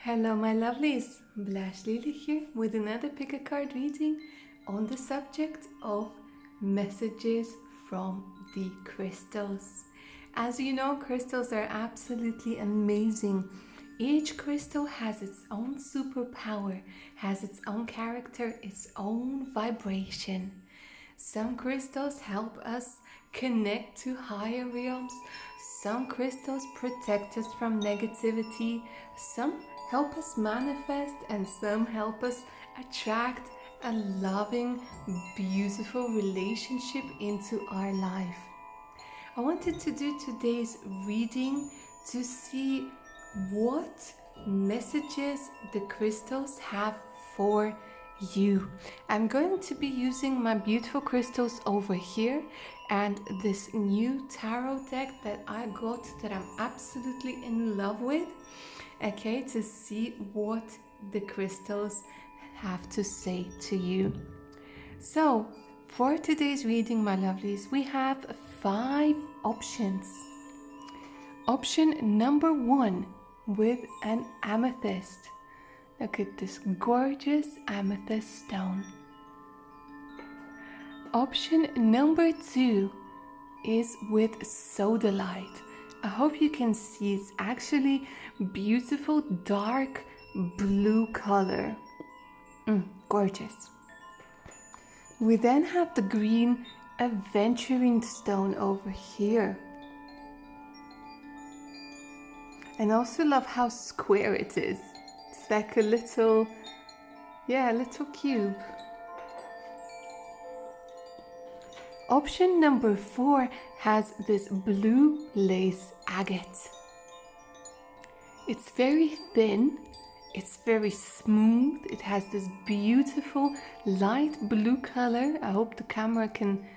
Hello, my lovelies. Blush Lily here with another pick a card reading on the subject of messages from the crystals. As you know, crystals are absolutely amazing. Each crystal has its own superpower, has its own character, its own vibration. Some crystals help us connect to higher realms. Some crystals protect us from negativity. Some help us manifest, and some help us attract a loving, beautiful relationship into our life. I wanted to do today's reading to see what messages the crystals have for you. I'm going to be using my beautiful crystals over here and this new tarot deck that I got that I'm absolutely in love with, okay, to see what the crystals have to say to you. So, for today's reading, my lovelies, we have 5 options. Option number 1 with an amethyst. Look at this gorgeous amethyst stone. Option number 2 is with sodalite. I hope you can see it's actually beautiful dark blue color. Gorgeous. We then have the green aventurine stone over here. And I also love how square it is. It's like a little cube. Option number 4 has this blue lace agate. It's very thin, it's very smooth, it has this beautiful light blue color. I hope the camera can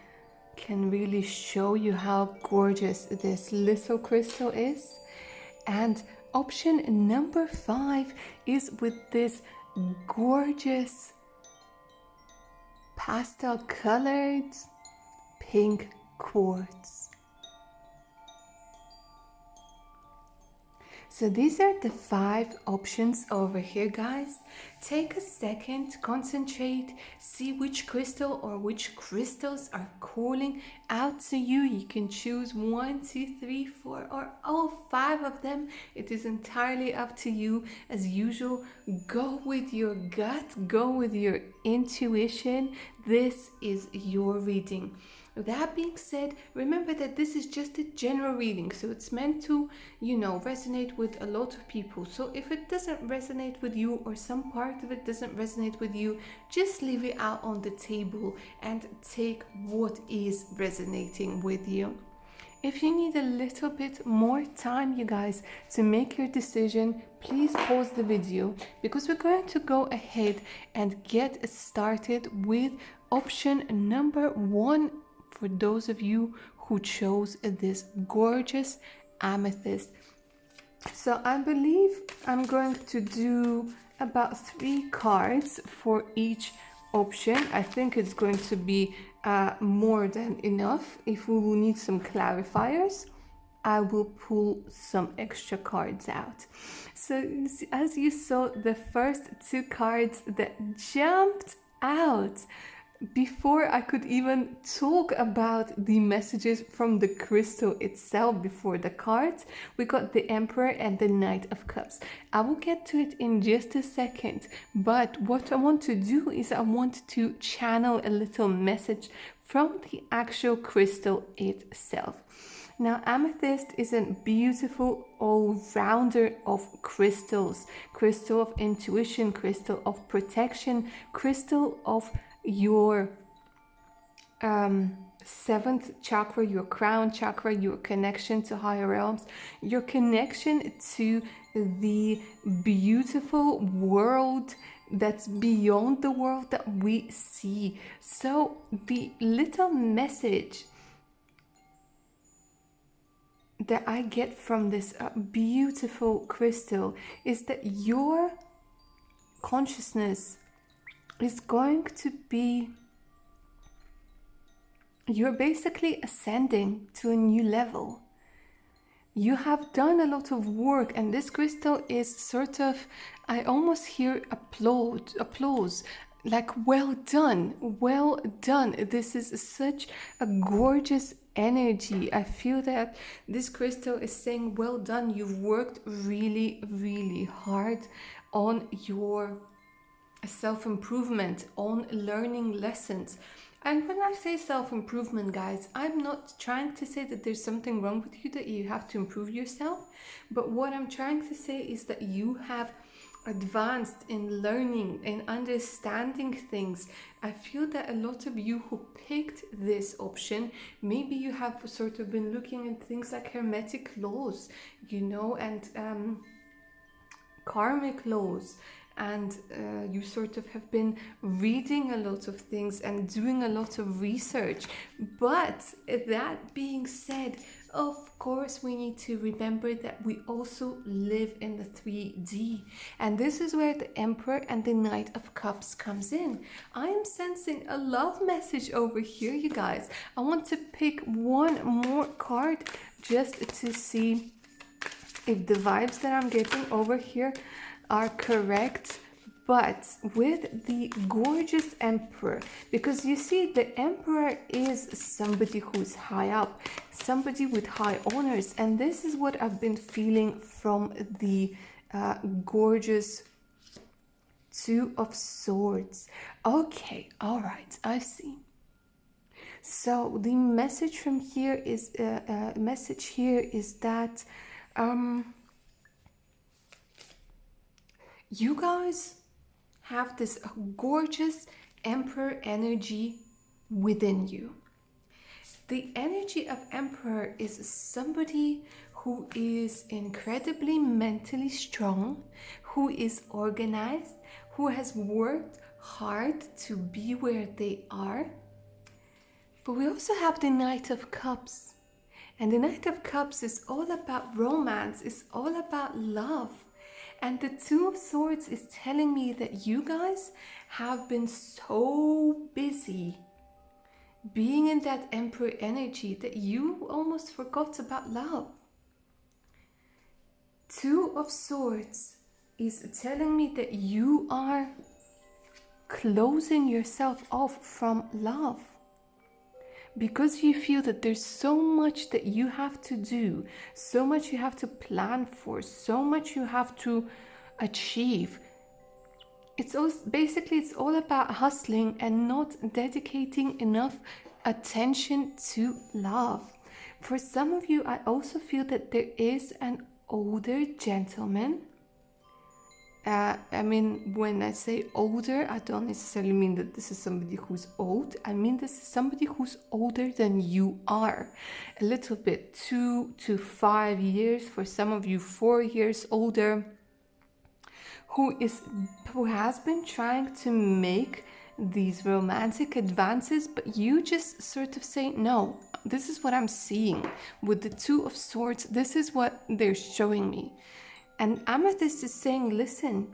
really show you how gorgeous this little crystal is. And option number 5 is with this gorgeous pastel colored pink quartz. So these are the 5 options over here, guys. Take a second, concentrate, see which crystal or which crystals are calling out to you. You can choose 1, 2, 3, 4, or all 5 of them. It is entirely up to you. As usual, go with your gut, go with your intuition. This is your reading. That being said, remember that this is just a general reading, so it's meant to, resonate with a lot of people. So if it doesn't resonate with you or some part of it doesn't resonate with you, just leave it out on the table and take what is resonating with you. If you need a little bit more time, you guys, to make your decision, please pause the video because we're going to go ahead and get started with option number 1 for those of you who chose this gorgeous amethyst. So I believe I'm going to do about 3 cards for each option. I think it's going to be more than enough. If we will need some clarifiers, I will pull some extra cards out. So as you saw, the first 2 cards that jumped out before I could even talk about the messages from the crystal itself, before the cards, we got the Emperor and the Knight of Cups. I will get to it in just a second, but what I want to do is I want to channel a little message from the actual crystal itself. Now, amethyst is a beautiful all-rounder of crystals. Crystal of intuition, crystal of protection, crystal of your 7th chakra, your crown chakra, your connection to higher realms, your connection to the beautiful world that's beyond the world that we see. So the little message that I get from this beautiful crystal is that your consciousness is going to be, you're basically ascending to a new level. You have done a lot of work, and this crystal is sort of, I almost hear applause, like well done, well done. This is such a gorgeous energy. I feel that this crystal is saying well done. You've worked really, really hard on your self-improvement, on learning lessons. And when I say self-improvement, guys, I'm not trying to say that there's something wrong with you, that you have to improve yourself. But what I'm trying to say is that you have advanced in learning and understanding things. I feel that a lot of you who picked this option, maybe you have sort of been looking at things like hermetic laws, you know, and karmic laws, and you sort of have been reading a lot of things and doing a lot of research. But that being said, of course we need to remember that we also live in the 3D, and this is where the Emperor and the Knight of Cups comes in. I am sensing a love message over here, you guys. I want to pick one more card just to see if the vibes that I'm getting over here are correct. But with the gorgeous Emperor, because you see, the Emperor is somebody who's high up, somebody with high honors, and this is what I've been feeling from the gorgeous Two of Swords. Okay, all right, I see. So the message from here is that you guys have this gorgeous Emperor energy within you. The energy of Emperor is somebody who is incredibly mentally strong, who is organized, who has worked hard to be where they are. But we also have the Knight of Cups. And the Knight of Cups is all about romance, it's all about love. And the Two of Swords is telling me that you guys have been so busy being in that Emperor energy that you almost forgot about love. Two of Swords is telling me that you are closing yourself off from love, because you feel that there's so much that you have to do, so much you have to plan for, so much you have to achieve. It's all about hustling and not dedicating enough attention to love. For some of you, I also feel that there is an older gentleman. I mean, when I say older, I don't necessarily mean that this is somebody who's old. I mean, this is somebody who's older than you are. A little bit, 2 to 5 years, for some of you 4 years older, who has been trying to make these romantic advances, but you just sort of say, no, this is what I'm seeing. With the Two of Swords, this is what they're showing me. And Amethyst is saying, listen,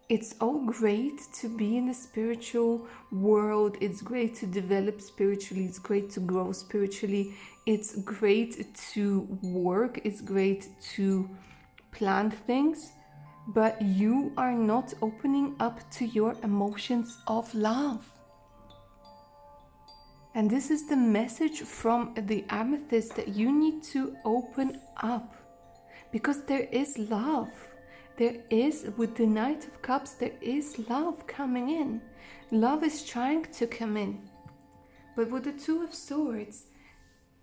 it's all great to be in the spiritual world. It's great to develop spiritually. It's great to grow spiritually. It's great to work. It's great to plan things. But you are not opening up to your emotions of love. And this is the message from the Amethyst, that you need to open up. Because there is love. There is, with the Knight of Cups, there is love coming in. Love is trying to come in. But with the Two of Swords,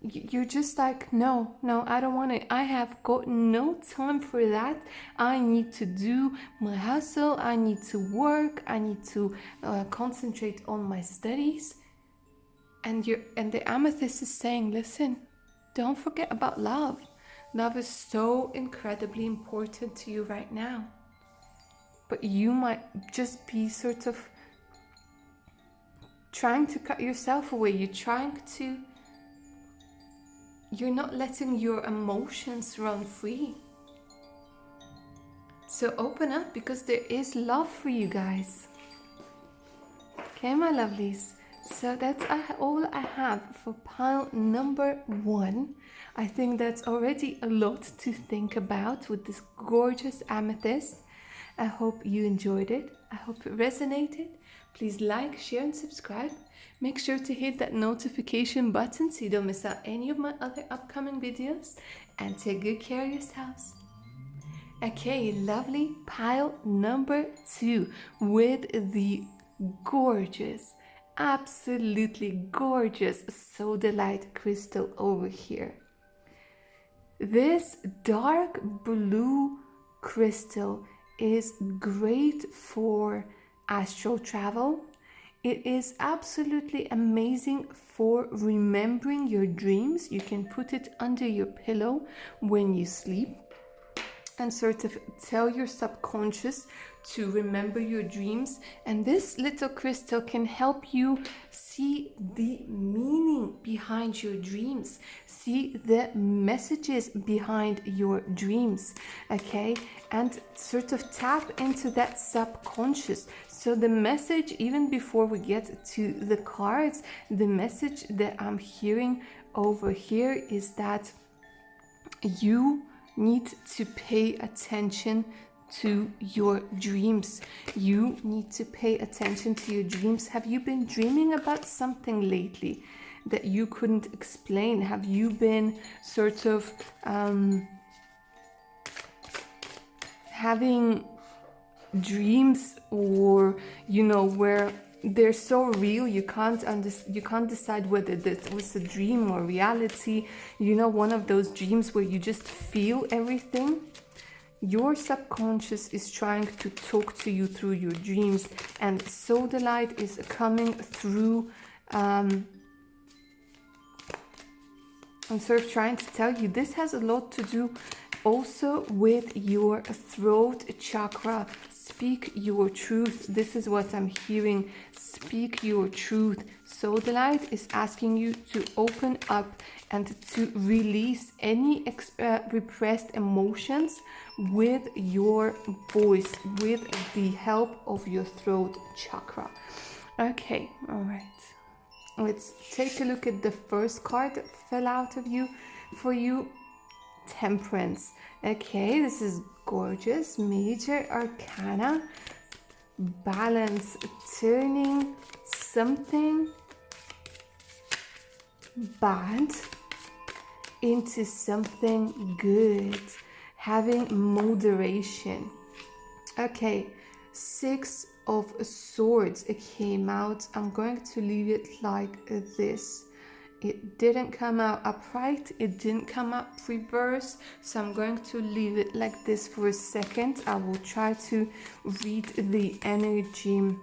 you're just like, no, I don't want it. I have got no time for that. I need to do my hustle. I need to work. I need to concentrate on my studies. And the Amethyst is saying, listen, don't forget about love. Love is so incredibly important to you right now. But you might just be sort of trying to cut yourself away. You're not letting your emotions run free. So open up, because there is love for you guys. Okay, my lovelies. So that's all I have for pile number 1. I think that's already a lot to think about with this gorgeous amethyst. I hope you enjoyed it. I hope it resonated. Please like, share, and subscribe. Make sure to hit that notification button so you don't miss out any of my other upcoming videos. And take good care of yourselves. Okay, lovely pile number 2 with the gorgeous, absolutely gorgeous sodalite crystal over here. This dark blue crystal is great for astral travel. It is absolutely amazing for remembering your dreams. You can put it under your pillow when you sleep and sort of tell your subconscious to remember your dreams. And this little crystal can help you see the meaning behind your dreams, see the messages behind your dreams, okay? And sort of tap into that subconscious. So the message, even before we get to the cards, the message that I'm hearing over here is that you need to pay attention to your dreams. You need to pay attention to your dreams. Have you been dreaming about something lately that you couldn't explain? Have you been sort of having dreams, or where they're so real you can't decide whether this was a dream or reality? One of those dreams where you just feel everything. Your subconscious is trying to talk to you through your dreams, and sodalite is coming through and sort of trying to tell you this has a lot to do also with your throat chakra. Speak your truth. This is what I'm hearing. Speak your truth. Sodalite is asking you to open up and to release any repressed emotions with your voice, with the help of your throat chakra. Okay, all right. Let's take a look at the first card that fell out of you for you. Temperance. Okay, this is gorgeous. Major arcana. Balance. Turning something bad into something good. Having moderation. Okay, 6 of Swords. It came out. I'm going to leave it like this. It didn't come out upright, it didn't come out reverse, so I'm going to leave it like this for a second. I will try to read the energy.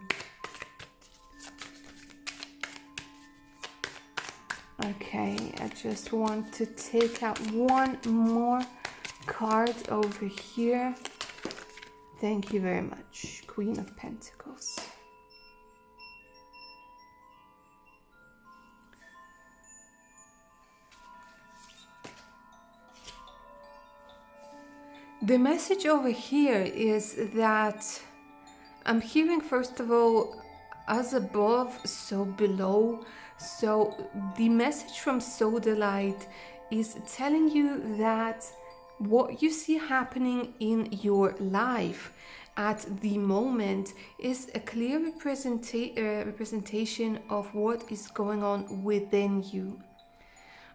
Okay, I just want to take out one more card over here. Thank you very much, Queen of Pentacles. The message over here is that I'm hearing, first of all, as above, so below. So the message from sodalite is telling you that what you see happening in your life at the moment is a clear representation of what is going on within you.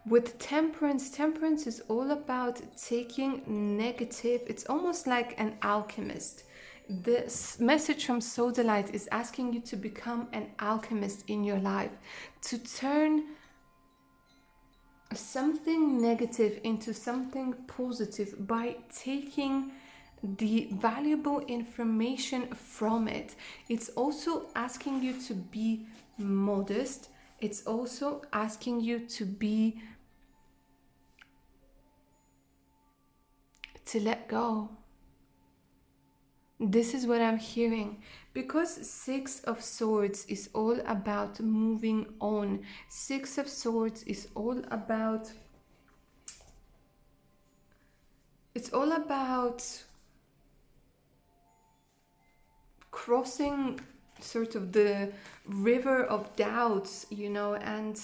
With temperance is all about taking negative. It's almost like an alchemist. This message from sodalite is asking you to become an alchemist in your life, to turn something negative into something positive by taking the valuable information from it. It's also asking you to be modest. It's also asking you to let go. This is what I'm hearing. Because 6 of Swords is all about moving on. 6 of Swords is all about... It's all about crossing sort of the river of doubts, you know, and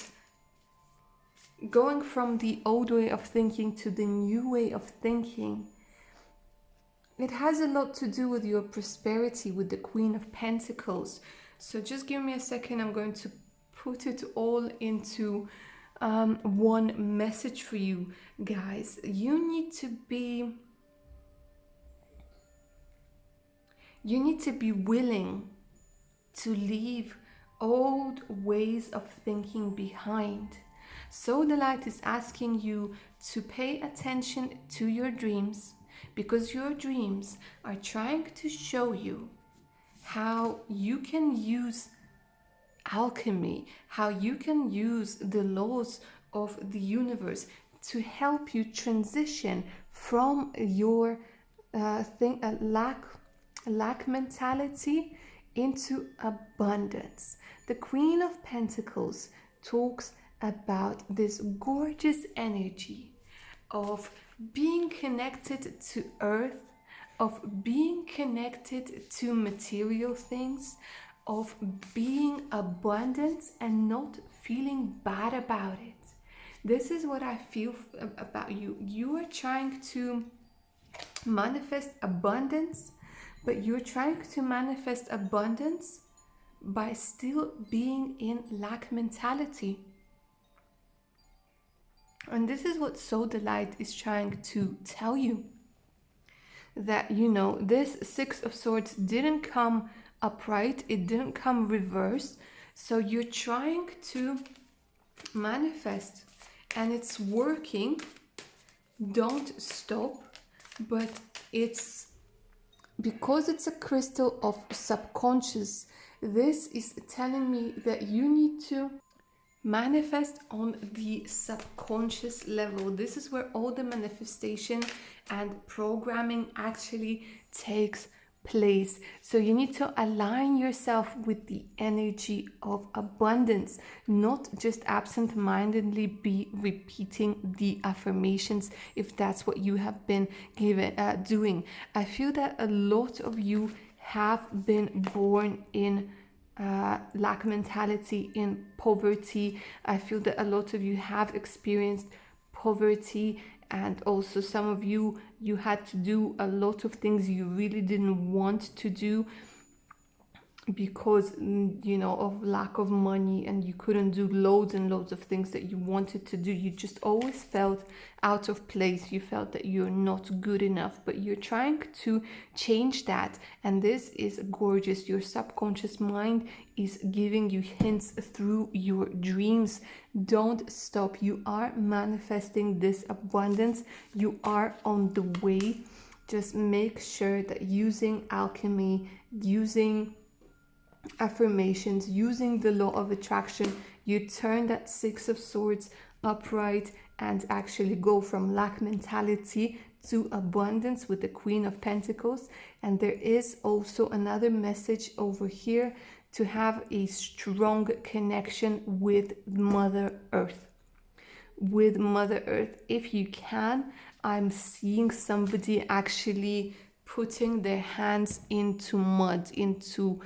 going from the old way of thinking to the new way of thinking. It has a lot to do with your prosperity, with the Queen of Pentacles. So just give me a second. I'm going to put it all into one message for you guys. You need to be willing to leave old ways of thinking behind. So the light is asking you to pay attention to your dreams, because your dreams are trying to show you how you can use alchemy, how you can use the laws of the universe to help you transition from your lack mentality into abundance. The Queen of Pentacles talks about this gorgeous energy of being connected to earth, of being connected to material things, of being abundant and not feeling bad about it. This is what I feel about you. You are trying to manifest abundance, but you're trying to manifest abundance by still being in lack mentality. And this is what Soul Delight is trying to tell you. That, you know, this Six of Swords didn't come upright, it didn't come reversed. So you're trying to manifest and it's working. Don't stop. But it's because it's a crystal of subconscious. This is telling me that you need to manifest on the subconscious level. This is where all the manifestation and programming actually takes place. So you need to align yourself with the energy of abundance, not just absent-mindedly be repeating the affirmations if that's what you have been doing. I feel that a lot of you have been born in lack mentality, in poverty. I feel that a lot of you have experienced poverty, and also some of you had to do a lot of things you really didn't want to do because, you know, of lack of money, and you couldn't do loads and loads of things that you wanted to do. You just always felt out of place. You felt that you're not good enough, but you're trying to change that. And this is gorgeous. Your subconscious mind is giving you hints through your dreams. Don't stop. You are manifesting this abundance. You are on the way. Just make sure that using alchemy, using affirmations, using the law of attraction, you turn that Six of Swords upright and actually go from lack mentality to abundance with the Queen of Pentacles. And there is also another message over here to have a strong connection with Mother Earth. With Mother Earth, if you can. I'm seeing somebody actually putting their hands into mud, into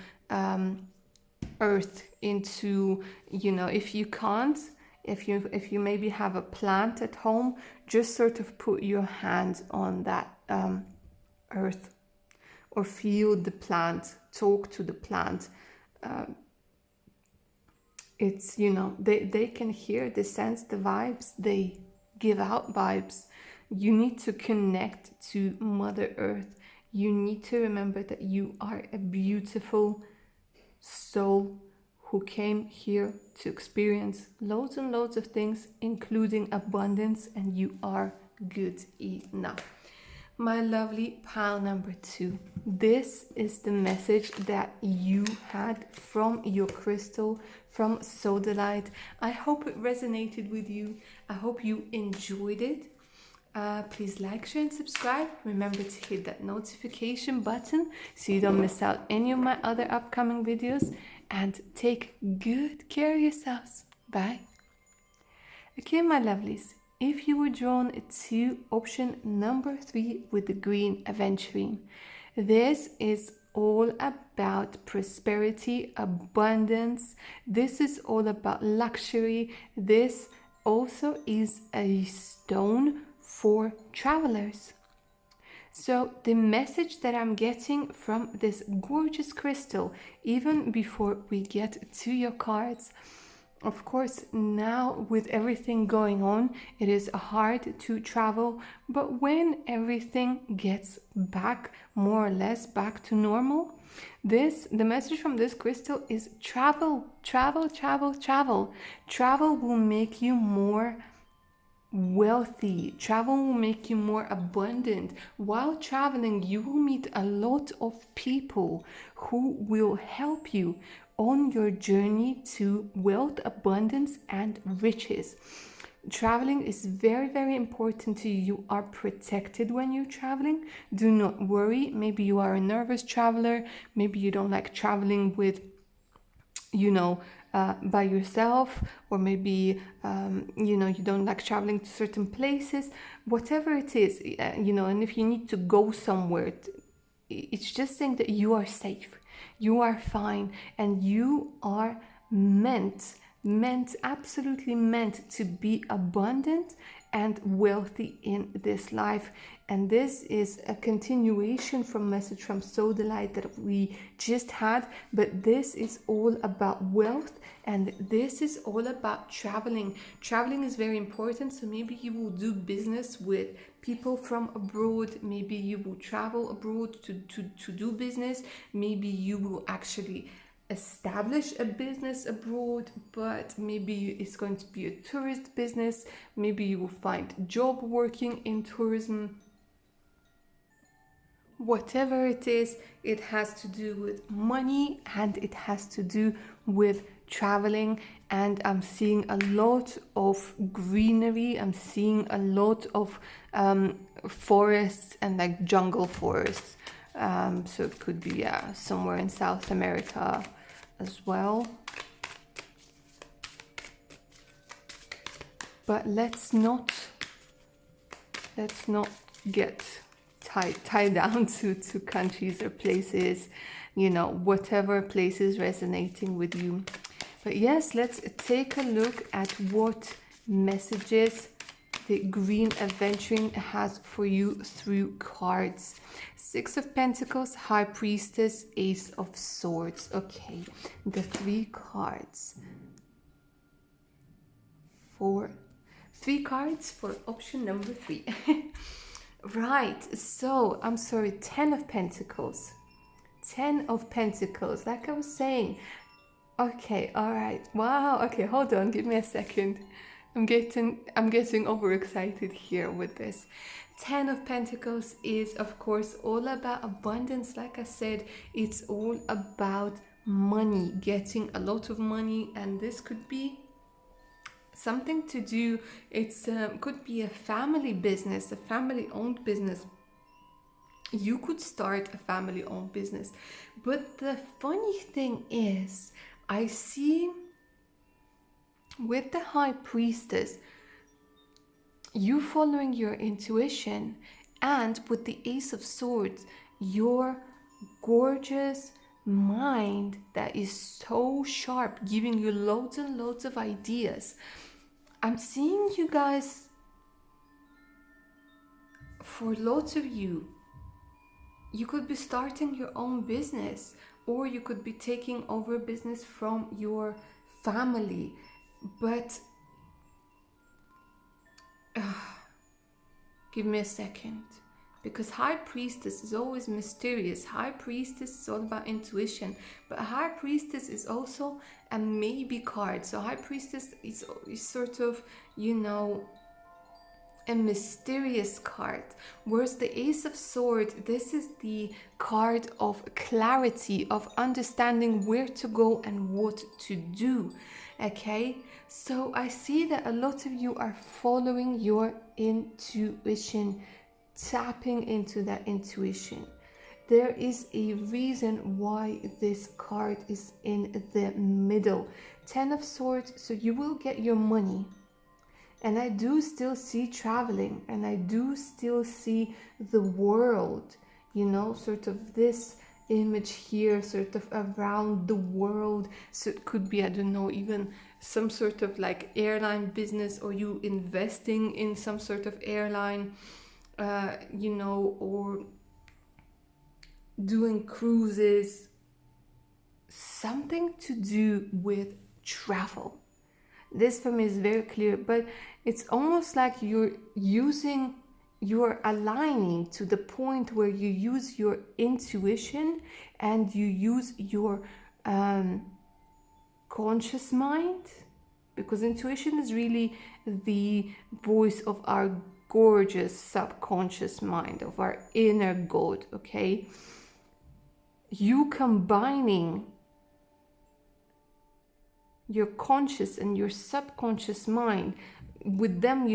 earth, into, you know, if you can't, if you maybe have a plant at home, just sort of put your hands on that earth, or feel the plant, talk to the plant. It's, you know, they can hear, they sense the vibes, they give out vibes. You need to connect to Mother Earth. You need to remember that you are a beautiful soul who came here to experience loads and loads of things, including abundance, and you are good enough. My lovely pile number 2, this is the message that you had from your crystal, from Sodalite. I hope it resonated with you. I hope you enjoyed it. Please like, share and subscribe. Remember to hit that notification button so you don't miss out any of my other upcoming videos, and take good care of yourselves. Bye. Okay, my lovelies, if you were drawn to option number 3 with the green aventurine, this is all about prosperity, abundance. This is all about luxury. This also is a stone for travelers. So the message that I'm getting from this gorgeous crystal, even before we get to your cards, of course, now with everything going on, it is hard to travel, but when everything gets back, more or less back to normal, the message from this crystal is travel, travel, travel, travel. Travel will make you more wealthy. Travel will make you more abundant. While traveling, you will meet a lot of people who will help you on your journey to wealth, abundance, and riches. Traveling is very, very important to you. You are protected when you're traveling. Do not worry. Maybe you are a nervous traveler. Maybe you don't like traveling with by yourself, or maybe you don't like traveling to certain places, whatever it is, and if you need to go somewhere, it's just saying that you are safe, you are fine, and you are meant absolutely meant to be abundant and wealthy in this life. And this is a continuation from message from Sow the Light that we just had, but this is all about wealth, and this is all about traveling. Traveling is very important, so maybe you will do business with people from abroad, maybe you will travel abroad to do business, maybe you will actually establish a business abroad, but maybe it's going to be a tourist business, maybe you will find a job working in tourism. Whatever it is, it has to do with money and it has to do with traveling. And I'm seeing a lot of greenery, I'm seeing a lot of forests and like jungle forests. So it could be somewhere in South America as well. But let's not get tied down to countries or places, whatever place is resonating with you. But yes, let's take a look at what messages the green adventuring has for you through cards. 6 of Pentacles, High Priestess, Ace of Swords. Okay, the 3 cards. 3 cards for option number 3. Right, so I'm sorry, 10 of Pentacles. 10 of Pentacles, like I was saying. Okay, all right. Wow, okay, hold on, give me a second. I'm getting overexcited here with this. 10 of Pentacles is, of course, all about abundance. Like I said, it's all about money, getting a lot of money, and this could be something to do, it's could be a family business, a family owned business. You could start a family owned business. But the funny thing is, I see with the High Priestess, you following your intuition, and with the Ace of Swords, your gorgeous mind that is so sharp, giving you loads and loads of ideas. I'm seeing you guys, for lots of you, you could be starting your own business, or you could be taking over business from your family. But give me a second, because High Priestess is always mysterious. High Priestess is all about intuition, but High Priestess is also a maybe card. So High Priestess is sort of, a mysterious card, whereas the Ace of Swords, this is the card of clarity, of understanding where to go and what to do. Okay, so I see that a lot of you are following your intuition, tapping into that intuition. There is a reason why this card is in the middle. 10 of Swords, so you will get your money. And I do still see traveling, and I do still see the world, sort of this image here, sort of around the world. So it could be, I don't know, even some sort of like airline business, or you investing in some sort of airline, or doing cruises, something to do with travel. This for me is very clear, but it's almost like you're aligning to the point where you use your intuition and you use your conscious mind, because intuition is really the voice of our gorgeous subconscious mind, of our inner God, okay? You combining your conscious and your subconscious mind, with them,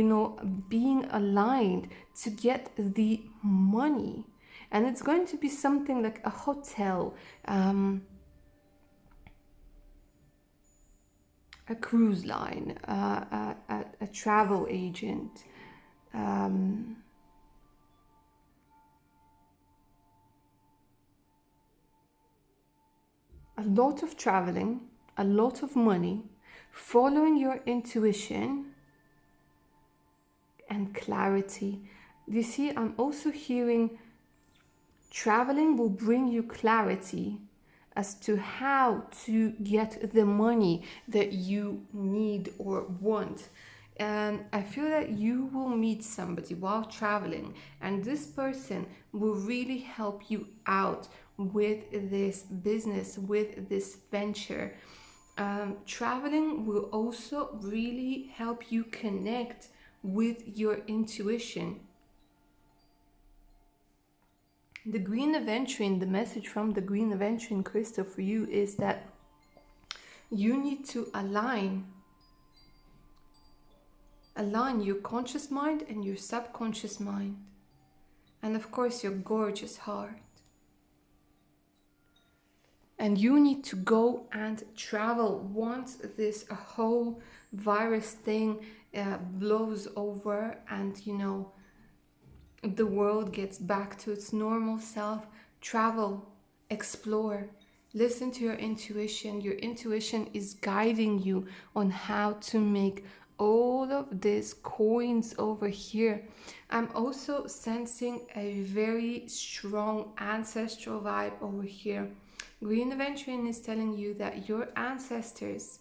being aligned to get the money. And it's going to be something like a hotel, a cruise line, a travel agent, a lot of traveling, a lot of money, following your intuition, and clarity. You see, I'm also hearing traveling will bring you clarity as to how to get the money that you need or want. And I feel that you will meet somebody while traveling, and this person will really help you out with this business, with this venture. Traveling will also really help you connect with your intuition. The green aventurine, the message from the green aventurine crystal for you is that you need to align your conscious mind and your subconscious mind, and of course your gorgeous heart. And you need to go and travel once this whole virus thing blows over, and the world gets back to its normal self. Travel, explore, listen to your intuition. Your intuition is guiding you on how to make all of these coins over here. I'm also sensing a very strong ancestral vibe over here. Green Aventurine is telling you that your ancestors,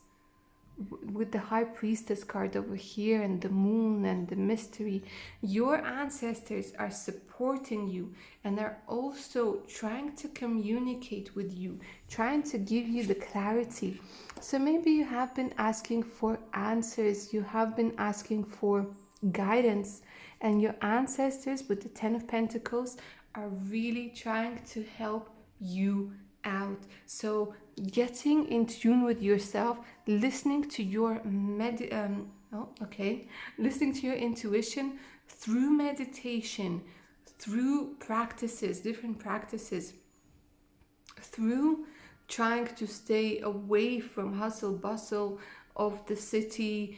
with the High Priestess card over here and the moon and the mystery, your ancestors are supporting you and are also trying to communicate with you, trying to give you the clarity. So maybe you have been asking for answers, you have been asking for guidance, and your ancestors with the Ten of Pentacles are really trying to help you out. So getting in tune with yourself, listening to your listening to your intuition through meditation, through practices, different practices, through trying to stay away from hustle bustle of the city,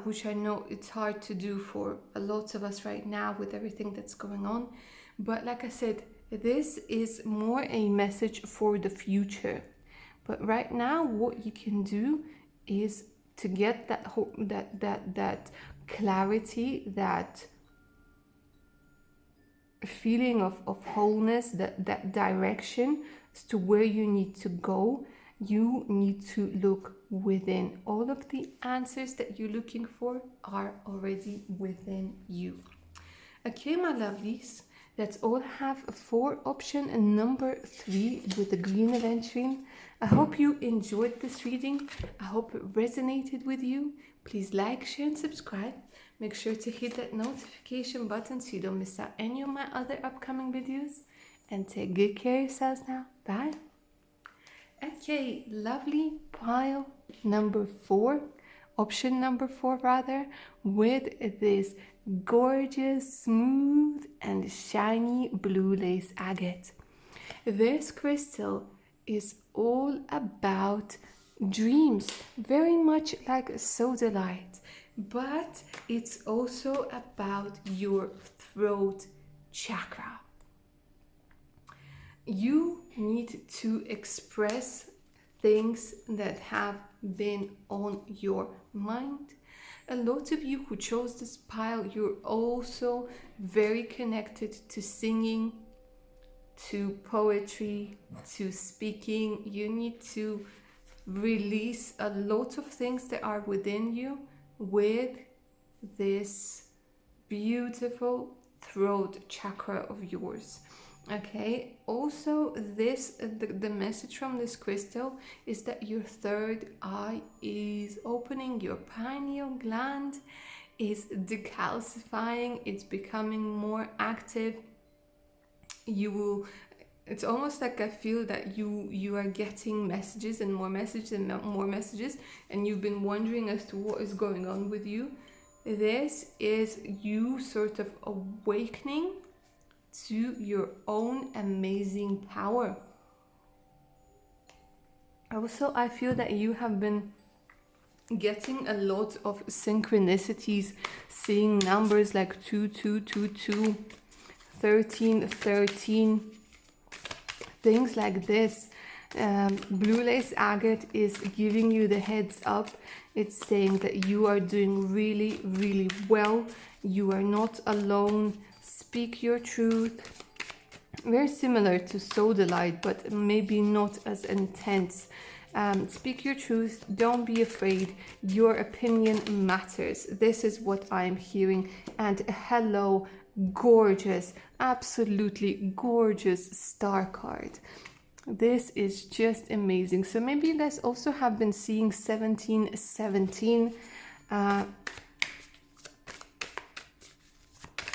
which I know it's hard to do for a lot of us right now with everything that's going on. But like I said, this is more a message for the future. But right now, what you can do is to get that clarity, that feeling of wholeness, that direction as to where you need to go. You need to look within. All of the answers that you're looking for are already within you. Okay, my lovelies, that's all I have for option number 3 with the green aventurine. I hope you enjoyed this reading. I hope it resonated with you. Please like, share, and subscribe. Make sure to hit that notification button so you don't miss out any of my other upcoming videos. And take good care of yourselves now. Bye. Okay, lovely pile number 4, option number 4 rather, with this gorgeous, smooth and shiny blue lace agate. This crystal is all about dreams, very much like sodalite, but it's also about your throat chakra. you need to express things that have been on your mind. A lot of you who chose this pile, you're also very connected to singing, to poetry, to speaking. You need to release a lot of things that are within you with this beautiful throat chakra of yours. Okay, also the message from this crystal is that your third eye is opening, your pineal gland is decalcifying, it's becoming more active. You will, it's almost like I feel that you are getting messages and more messages and more messages, and you've been wondering as to what is going on with you. This is you sort of awakening to your own amazing power. Also, I feel that you have been getting a lot of synchronicities, seeing numbers like 2222, 1313, things like this. Blue lace agate is giving you the heads up. It's saying that you are doing really, really well. You are not alone. Speak your truth. Very similar to sodalite, but maybe not as intense. Speak your truth. Don't be afraid. Your opinion matters. This is what I'm hearing. And hello, gorgeous, absolutely gorgeous star card. This is just amazing. So maybe you guys also have been seeing 1717.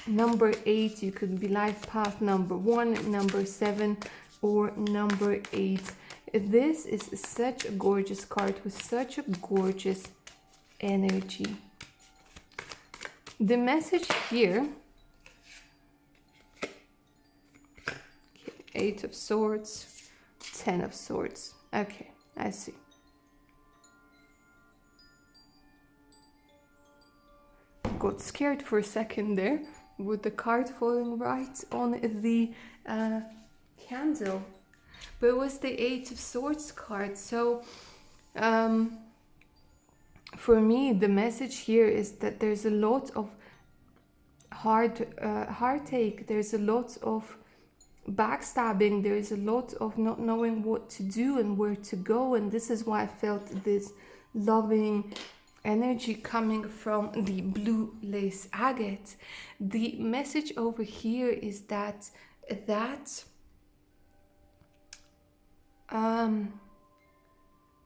Number 8, you could be life path number 1, number 7, or number 8. This is such a gorgeous card with such a gorgeous energy. The message here, 8 of Swords, 10 of Swords. Okay, I see. Got scared for a second there with the card falling right on the candle. But it was the 8 of Swords card. So for me, the message here is that there's a lot of heartache. There's a lot of backstabbing. There's a lot of not knowing what to do and where to go. And this is why I felt this loving energy coming from the blue lace agate. The message over here is that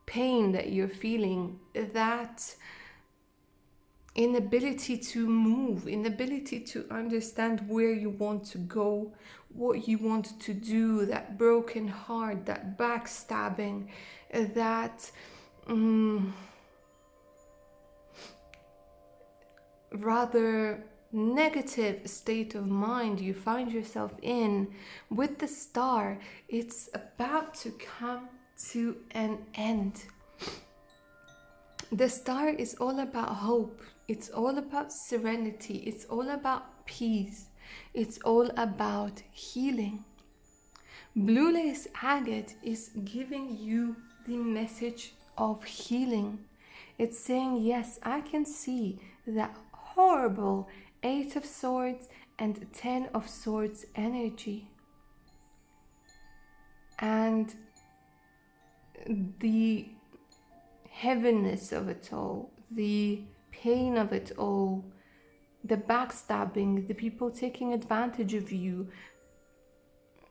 pain that you're feeling, that inability to move, inability to understand where you want to go, what you want to do, that broken heart, that backstabbing, that rather negative state of mind you find yourself in. With the star, it's about to come to an end. The star is all about hope. It's all about serenity. It's all about peace. It's all about healing. Blue lace agate is giving you the message of healing. It's saying, yes, I can see that horrible 8 of Swords and 10 of Swords energy. And the heaviness of it all, the pain of it all, the backstabbing, the people taking advantage of you.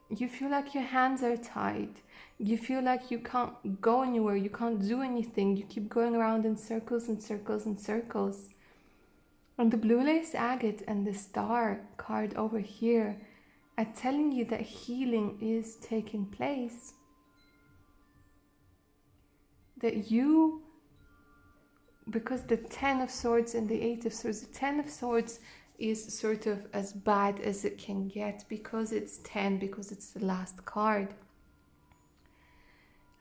You feel like your hands are tied. You feel like you can't go anywhere. You can't do anything. You keep going around in circles and circles and circles. And the blue lace agate and the star card over here are telling you that healing is taking place. That you, because the 10 of Swords and the 8 of Swords, the 10 of Swords is sort of as bad as it can get because it's 10, because it's the last card.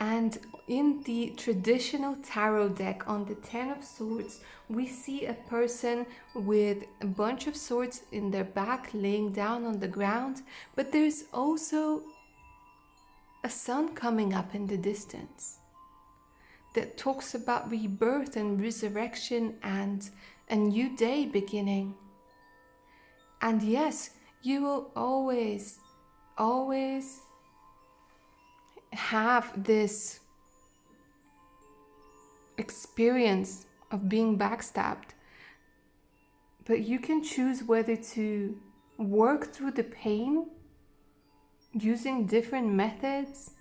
And in the traditional tarot deck on the 10 of Swords, we see a person with a bunch of swords in their back laying down on the ground, but there's also a sun coming up in the distance that talks about rebirth and resurrection and a new day beginning. And yes, you will always have this experience of being backstabbed, but you can choose whether to work through the pain using different methods,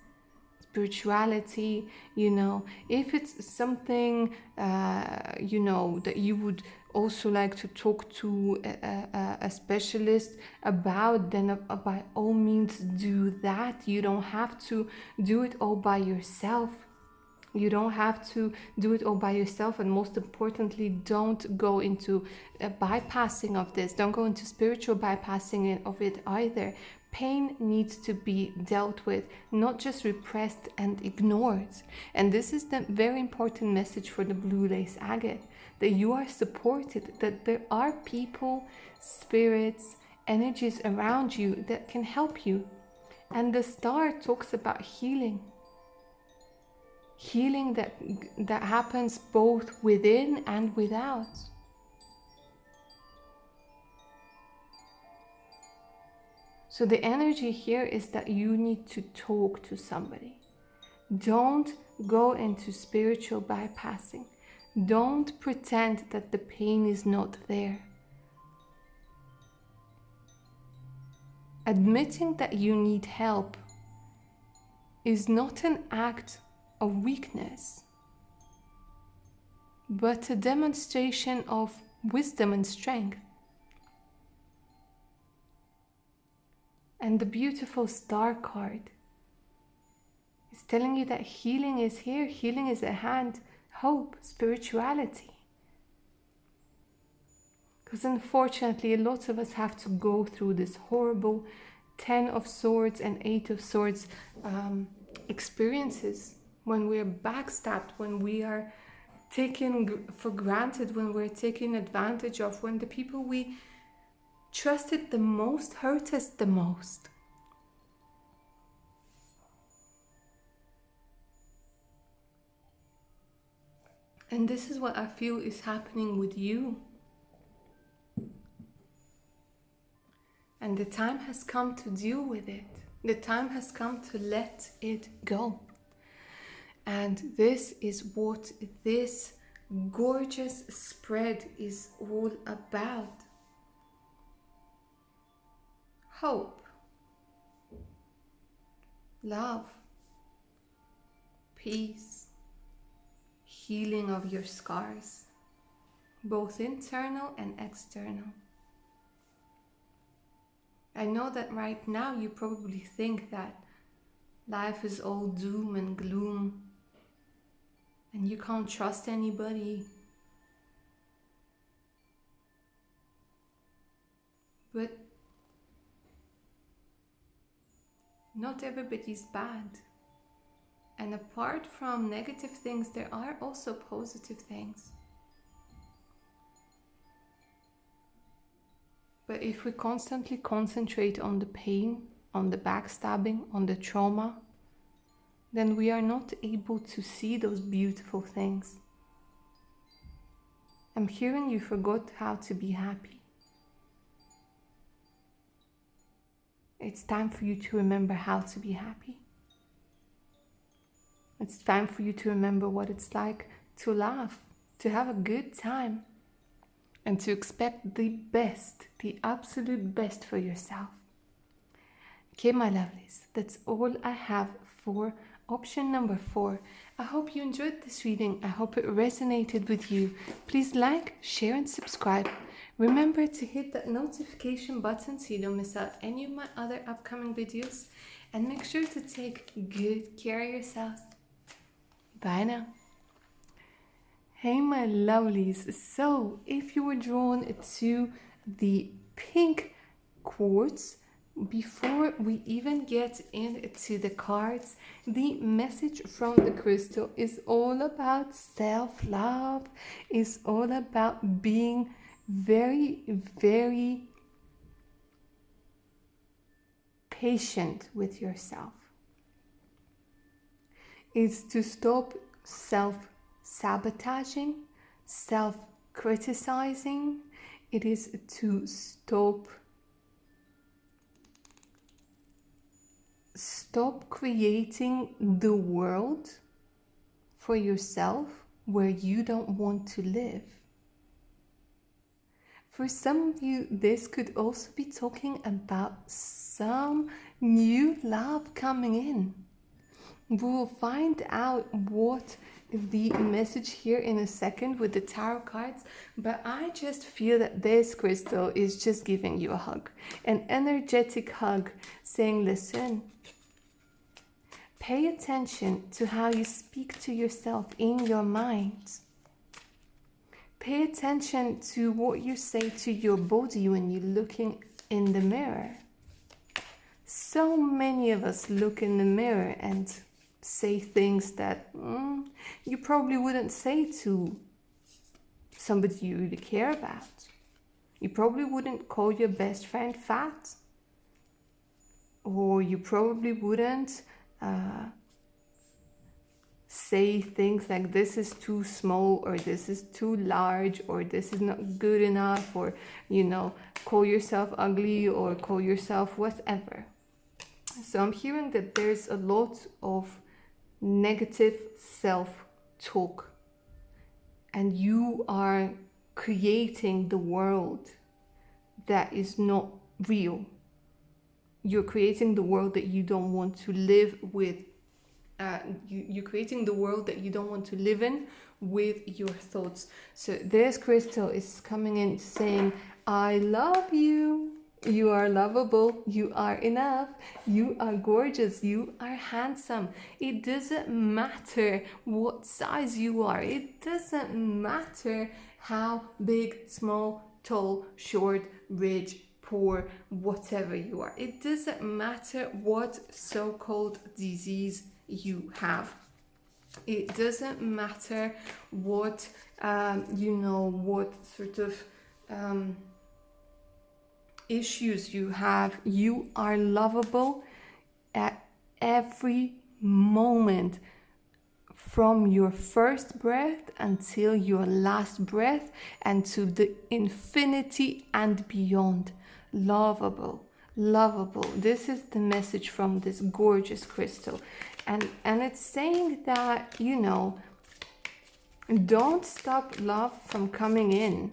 spirituality, if it's something that you would also like to talk to a specialist about, then by all means do that. You don't have to do it all by yourself. And most importantly, don't go into bypassing of this. Don't go into spiritual bypassing of it either. Pain needs to be dealt with, not just repressed and ignored. And this is the very important message for the blue lace agate, that you are supported, that there are people, spirits, energies around you that can help you. And the star talks about healing that happens both within and without. So the energy here is that you need to talk to somebody. Don't go into spiritual bypassing. Don't pretend that the pain is not there. Admitting that you need help is not an act of weakness, but a demonstration of wisdom and strength. And the beautiful star card is telling you that healing is here, healing is at hand, hope, spirituality. Because unfortunately, a lot of us have to go through this horrible 10 of Swords and 8 of Swords experiences, when we're backstabbed, when we are taken for granted, when we're taken advantage of, when the people we trusted the most hurt us the most. And this is what I feel is happening with you. And the time has come to deal with it. The time has come to let it go. And this is what this gorgeous spread is all about. Hope, love, peace, healing of your scars, both internal and external. I know that right now you probably think that life is all doom and gloom and you can't trust anybody. But not everybody's bad. And apart from negative things, there are also positive things. But if we constantly concentrate on the pain, on the backstabbing, on the trauma, then we are not able to see those beautiful things. I'm hearing you forgot how to be happy. It's time for you to remember how to be happy. It's time for you to remember what it's like to laugh, to have a good time, and to expect the best, the absolute best for yourself. Okay, my lovelies, that's all I have for option number 4. I hope you enjoyed this reading. I hope it resonated with you. Please like, share, and subscribe. Remember to hit that notification button so you don't miss out any of my other upcoming videos. And make sure to take good care of yourselves. Bye now. Hey my lovelies, so if you were drawn to the pink quartz, before we even get into the cards, the message from the crystal is all about self-love, is all about being very, very patient with yourself. is to stop self-sabotaging, self-criticizing. It is to stop creating the world for yourself where you don't want to live. For some of you, this could also be talking about some new love coming in. We'll find out what the message here in a second with the tarot cards, but I just feel that this crystal is just giving you a hug, an energetic hug, saying, listen, pay attention to how you speak to yourself in your mind. Pay attention to what you say to your body when you're looking in the mirror. So many of us look in the mirror and say things that you probably wouldn't say to somebody you really care about. You probably wouldn't call your best friend fat. Or you probably wouldn't say things like this is too small, or this is too large, or this is not good enough, or, call yourself ugly, or call yourself whatever. So I'm hearing that there's a lot of negative self-talk, and you are creating the world that is not real. You're creating the world that you don't want to live with. You're creating the world that you don't want to live in with your thoughts. So this crystal is coming in saying, I love you. You are lovable. You are enough. You are gorgeous. You are handsome. It doesn't matter what size you are. It doesn't matter how big, small, tall, short, rich, poor, whatever you are. It doesn't matter what so-called disease you have. It doesn't matter what what sort of issues you have. You are lovable at every moment, from your first breath until your last breath, and to the infinity and beyond. Lovable. This is the message from this gorgeous crystal. And it's saying that, don't stop love from coming in.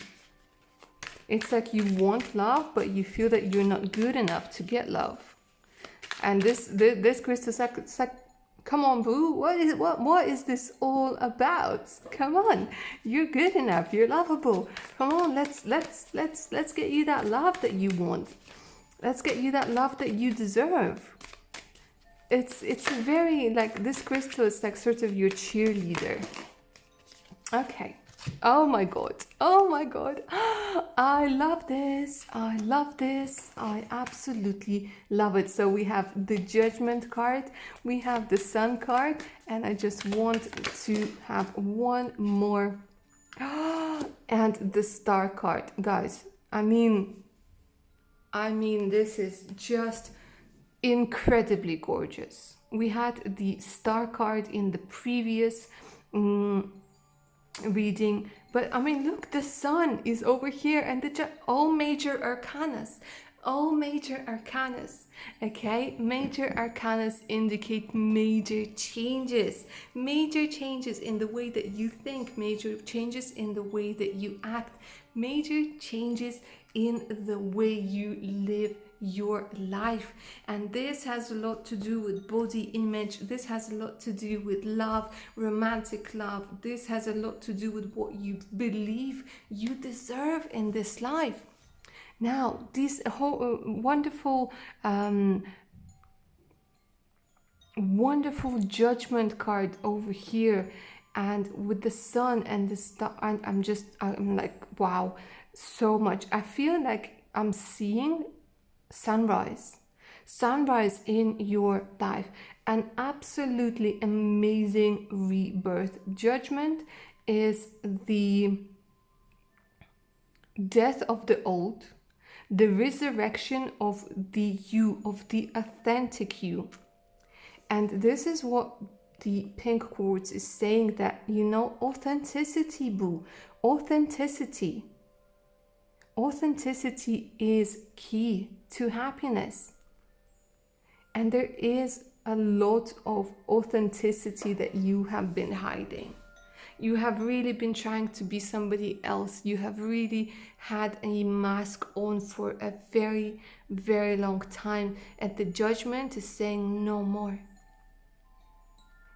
It's like you want love, but you feel that you're not good enough to get love. And this crystal is like, come on, boo, what is this all about? Come on, you're good enough, you're lovable. Come on, let's get you that love that you want. Let's get you that love that you deserve. It's very, like, this crystal is like sort of your cheerleader. Okay. Oh my god. I love this. I absolutely love it. So we have the Judgment card, we have the Sun card, and I just want to have one more. And the Star card. Guys, I mean, this is just incredibly gorgeous. We had the Star card in the previous reading, but look, the Sun is over here, and all major arcanas. Okay, major arcanas indicate major changes in the way that you think, major changes in the way that you act, major changes in the way you live your life. And this has a lot to do with body image. This has a lot to do with love, romantic love. This has a lot to do with what you believe you deserve in this life. Now, this whole wonderful Judgment card over here, and with the Sun and the Star, I'm like, wow, so much. I feel like I'm seeing sunrise in your life, an absolutely amazing rebirth. Judgment is the death of the old, the resurrection of the you, of the authentic you. And this is what the pink quartz is saying that, authenticity, boo. Authenticity. Authenticity is key to happiness. And there is a lot of authenticity that you have been hiding. You have really been trying to be somebody else. You have really had a mask on for a very, very long time. And the judgment is saying no more.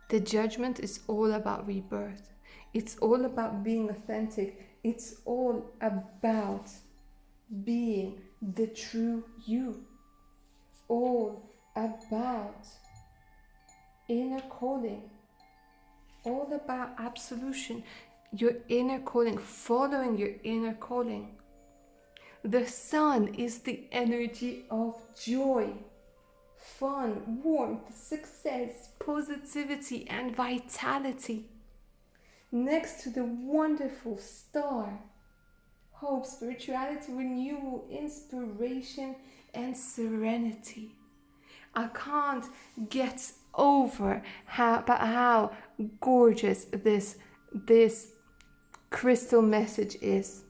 The judgment is all about rebirth. It's all about being authentic. It's all about being the true you. All about inner calling. All about absolution. Your inner calling. Following your inner calling. The sun is the energy of joy, fun, warmth, success, positivity, and vitality. Next to the wonderful star, hope, spirituality, renewal, inspiration, and serenity. I can't get over how gorgeous this crystal message is.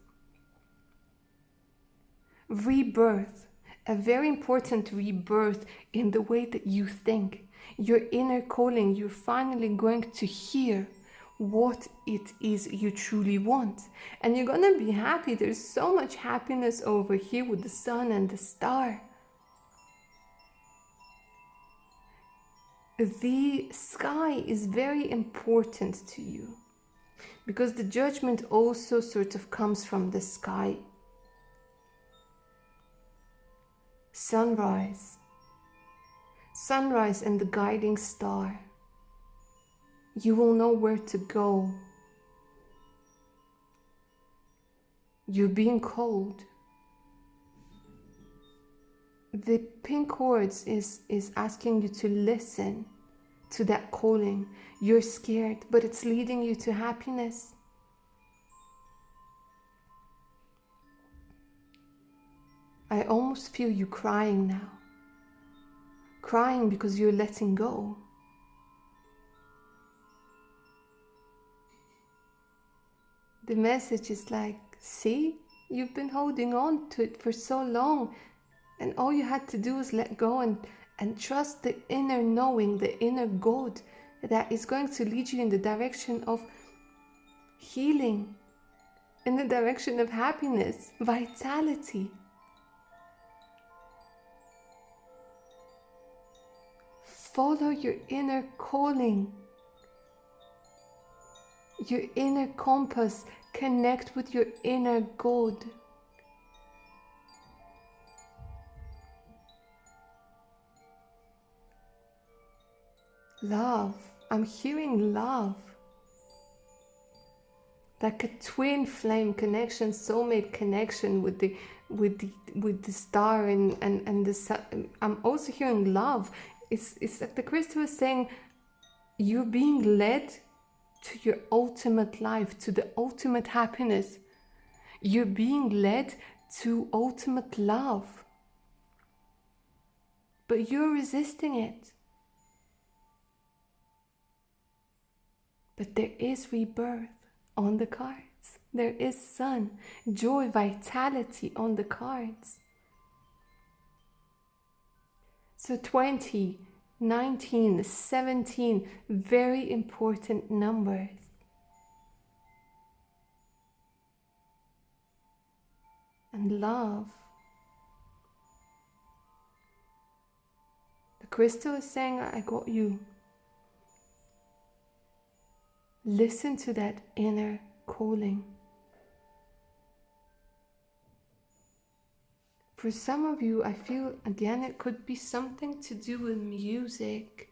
Rebirth, a very important rebirth in the way that you think. Your inner calling, you're finally going to hear what it is you truly want. And you're going to be happy. There's so much happiness over here with the sun and the star. The sky is very important to you because the judgment also sort of comes from the sky. Sunrise and the guiding star. You will know where to go. You're being called. The pink quartz is asking you to listen to that calling. You're scared, but it's leading you to happiness. I almost feel you crying now. Crying because you're letting go. The message is like, see, you've been holding on to it for so long, and all you had to do was let go and trust the inner knowing, the inner God that is going to lead you in the direction of healing, in the direction of happiness, vitality. Follow your inner calling, your inner compass. Connect with your inner God. Love. I'm hearing love. Like a twin flame connection, soulmate connection with the star and the sun. I'm also hearing love. It's like the crystal is saying you're being led to your ultimate life, to the ultimate happiness. You're being led to ultimate love. But you're resisting it. But there is rebirth on the cards. There is sun, joy, vitality on the cards. So 20, 19, 17, very important numbers. And love. The crystal is saying, I got you. Listen to that inner calling. For some of you, I feel, again, it could be something to do with music.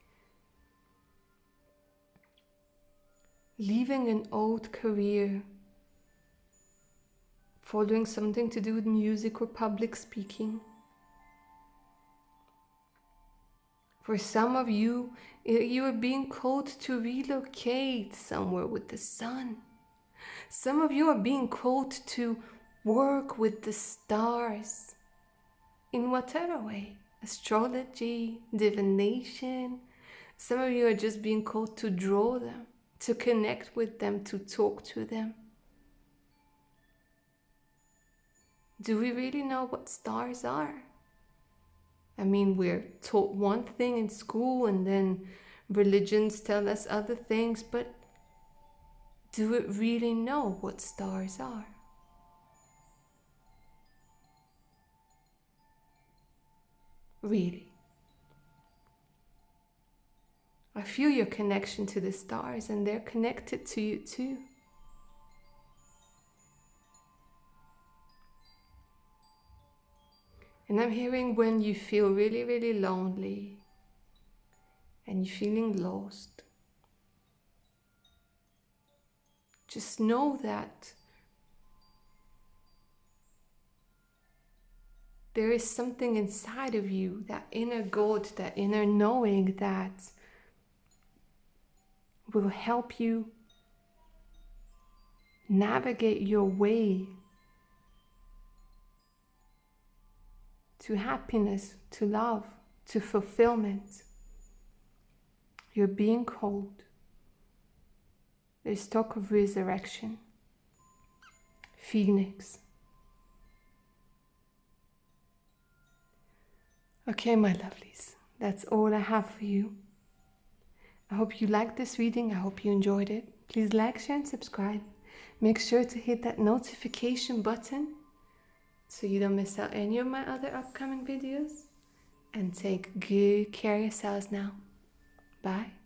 Leaving an old career. Following something to do with music or public speaking. For some of you, you are being called to relocate somewhere with the sun. Some of you are being called to work with the stars. In whatever way, astrology, divination, Some of you are just being called to draw them, to connect with them, to talk to them. Do we really know what stars are? I mean, we're taught one thing in school and then religions tell us other things, but do we really know what stars are? Really? I feel your connection to the stars, and they're connected to you too. And I'm hearing when you feel really, really lonely and you're feeling lost, just know that there is something inside of you, that inner God, that inner knowing that will help you navigate your way to happiness, to love, to fulfillment. You're being called. There's talk of resurrection, phoenix. Okay, my lovelies, that's all I have for you. I hope you liked this reading. I hope you enjoyed it. Please like, share, and subscribe. Make sure to hit that notification button so you don't miss out any of my other upcoming videos. And take good care of yourselves now. Bye.